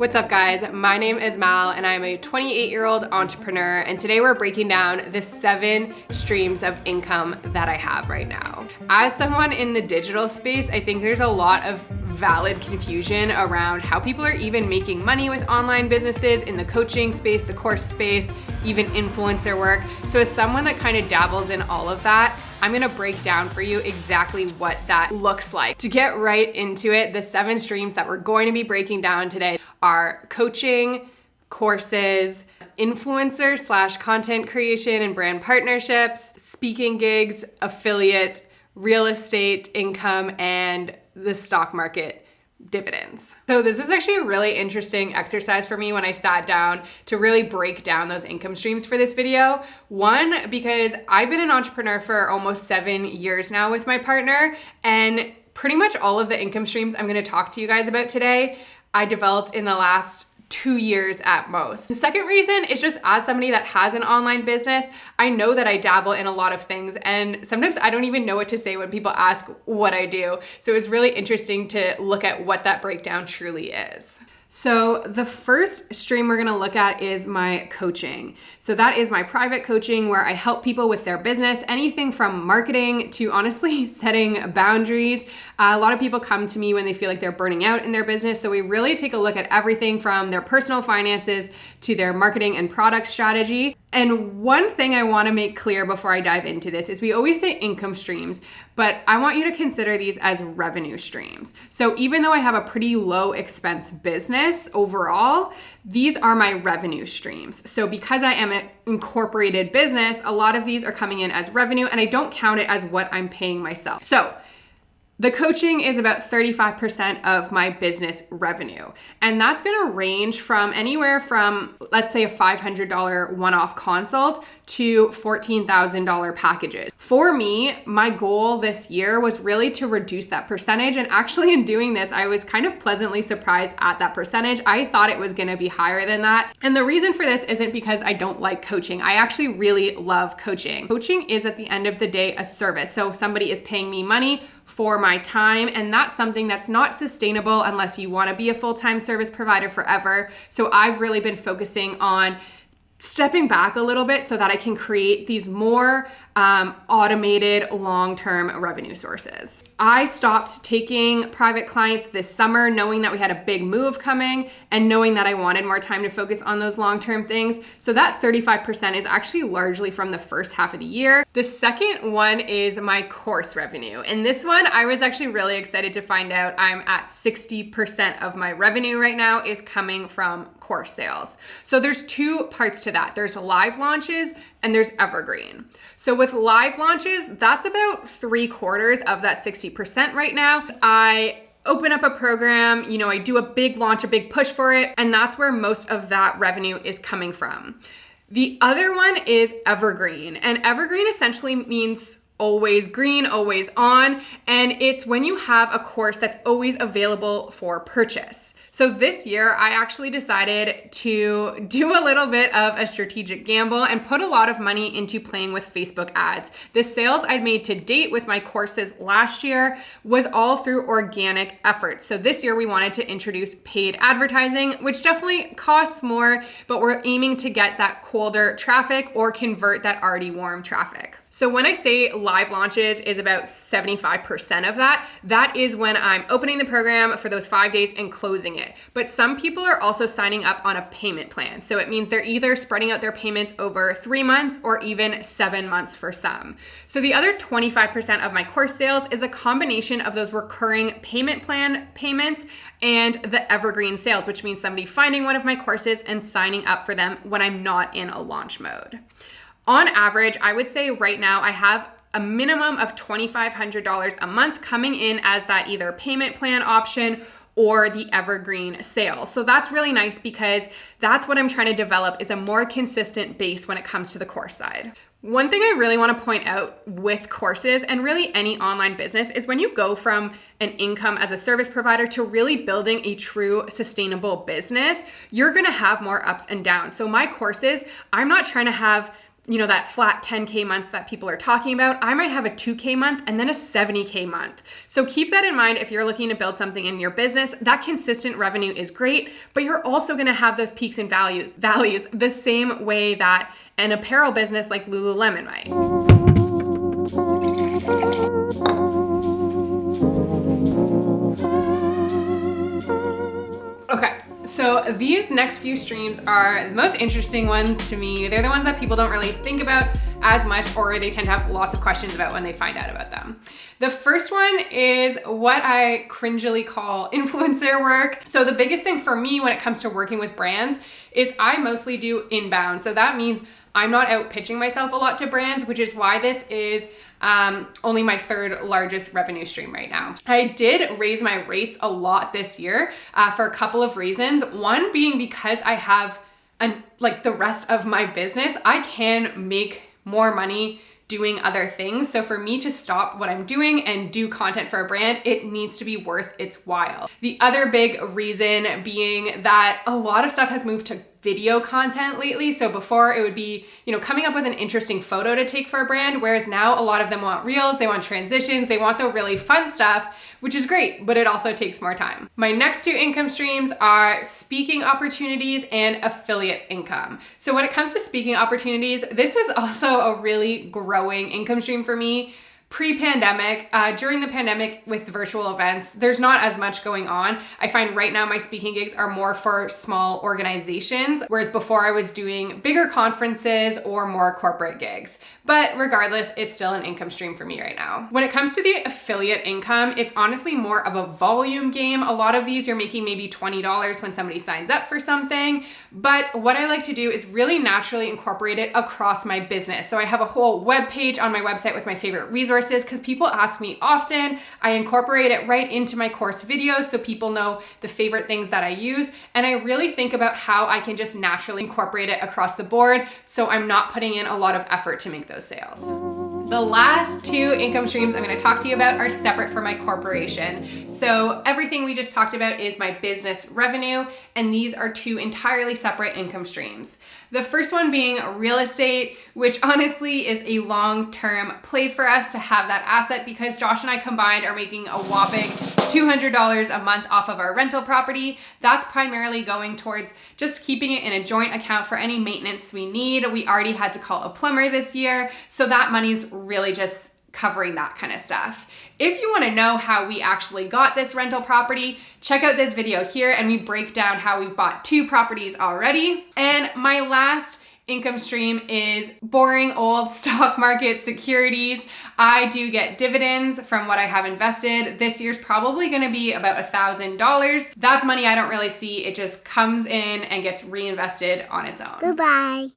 What's up guys? My name is Mal and I'm a 28-year-old entrepreneur, and today we're breaking down the 7 streams of income that I have right now. As someone in the digital space, I think there's a lot of valid confusion around how people are even making money with online businesses in the coaching space, the course space, even influencer work. So as someone that kind of dabbles in all of that, I'm gonna break down for you exactly what that looks like. To get right into it, the 7 streams that we're going to be breaking down today are coaching, courses, influencer / content creation and brand partnerships, speaking gigs, affiliate, real estate income, and the stock market dividends. So this is actually a really interesting exercise for me when I sat down to really break down those income streams for this video. One, because I've been an entrepreneur for almost 7 years now with my partner, and pretty much all of the income streams I'm gonna talk to you guys about today, I developed in the last 2 years at most. The second reason is just as somebody that has an online business, I know that I dabble in a lot of things, and sometimes I don't even know what to say when people ask what I do. So it's really interesting to look at what that breakdown truly is. So the first stream we're gonna look at is my coaching. So that is my private coaching where I help people with their business, anything from marketing to honestly setting boundaries. A lot of people come to me when they feel like they're burning out in their business. So we really take a look at everything from their personal finances to their marketing and product strategy. And one thing I wanna make clear before I dive into this is we always say income streams, but I want you to consider these as revenue streams. So even though I have a pretty low expense business overall, these are my revenue streams. So because I am an incorporated business, a lot of these are coming in as revenue, and I don't count it as what I'm paying myself. So the coaching is about 35% of my business revenue. And that's gonna range from anywhere from, let's say, a $500 one-off consult to $14,000 packages. For me, my goal this year was really to reduce that percentage. And actually in doing this, I was kind of pleasantly surprised at that percentage. I thought it was gonna be higher than that. And the reason for this isn't because I don't like coaching. I actually really love coaching. Coaching is at the end of the day a service. So somebody is paying me money for my time, and that's something that's not sustainable unless you want to be a full-time service provider forever. So I've really been focusing on stepping back a little bit so that I can create these more automated long-term revenue sources. I stopped taking private clients this summer knowing that we had a big move coming and knowing that I wanted more time to focus on those long-term things. So that 35% is actually largely from the first half of the year. The second one is my course revenue. And this one, I was actually really excited to find out I'm at 60% of my revenue right now is coming from course sales. So there's 2 parts to that. There's live launches and there's evergreen. So with live launches, that's about 3/4 of that 60% right now. I open up a program, I do a big launch, a big push for it, and that's where most of that revenue is coming from. The other one is evergreen, and evergreen essentially means always green, always on, and it's when you have a course that's always available for purchase. So this year, I actually decided to do a little bit of a strategic gamble and put a lot of money into playing with Facebook ads. The sales I'd made to date with my courses last year was all through organic efforts. So this year we wanted to introduce paid advertising, which definitely costs more, but we're aiming to get that colder traffic or convert that already warm traffic. So when I say live launches is about 75% of that, that is when I'm opening the program for those 5 days and closing it. But some people are also signing up on a payment plan. So it means they're either spreading out their payments over 3 months or even 7 months for some. So the other 25% of my course sales is a combination of those recurring payment plan payments and the evergreen sales, which means somebody finding one of my courses and signing up for them when I'm not in a launch mode. On average, I would say right now I have a minimum of $2,500 a month coming in as that either payment plan option or the evergreen sale. So that's really nice because that's what I'm trying to develop is a more consistent base when it comes to the course side. One thing I really want to point out with courses and really any online business is when you go from an income as a service provider to really building a true sustainable business, you're going to have more ups and downs. So my courses, I'm not trying to have you know, that flat 10K months that people are talking about. I might have a 2K month and then a 70K month. So keep that in mind if you're looking to build something in your business. That consistent revenue is great, but you're also gonna have those peaks and valleys the same way that an apparel business like Lululemon might. Okay, so these next few streams are the most interesting ones to me. They're the ones that people don't really think about as much, or they tend to have lots of questions about when they find out about them. The first one is what I cringily call influencer work. So the biggest thing for me when it comes to working with brands is I mostly do inbound. So that means I'm not out pitching myself a lot to brands, which is why this is only my third largest revenue stream right now. I did raise my rates a lot this year for a couple of reasons. One being because I have like the rest of my business, I can make more money doing other things. So for me to stop what I'm doing and do content for a brand, it needs to be worth its while. The other big reason being that a lot of stuff has moved to video content lately. So before it would be, you know, coming up with an interesting photo to take for a brand, whereas now a lot of them want reels, they want transitions, they want the really fun stuff, which is great, but it also takes more time. My next two income streams are speaking opportunities and affiliate income. So when it comes to speaking opportunities, this was also a really growing income stream for me. Pre-pandemic, during the pandemic with virtual events, there's not as much going on. I find right now my speaking gigs are more for small organizations, whereas before I was doing bigger conferences or more corporate gigs. But regardless, it's still an income stream for me right now. When it comes to the affiliate income, it's honestly more of a volume game. A lot of these you're making maybe $20 when somebody signs up for something. But what I like to do is really naturally incorporate it across my business. So I have a whole web page on my website with my favorite resources because people ask me often. I incorporate it right into my course videos so people know the favorite things that I use. And I really think about how I can just naturally incorporate it across the board so I'm not putting in a lot of effort to make those sales. The last two income streams I'm going to talk to you about are separate from my corporation. So everything we just talked about is my business revenue, and these are two entirely separate income streams. The first one being real estate, which honestly is a long-term play for us to have that asset because Josh and I combined are making a whopping $200 a month off of our rental property. That's primarily going towards just keeping it in a joint account for any maintenance we need. We already had to call a plumber this year, so that money's really just covering that kind of stuff. If you want to know how we actually got this rental property, check out this video here and we break down how we've bought 2 properties already. And my last income stream is boring old stock market securities. I do get dividends from what I have invested. This year's probably going to be about $1,000. That's money I don't really see. It just comes in and gets reinvested on its own. Goodbye.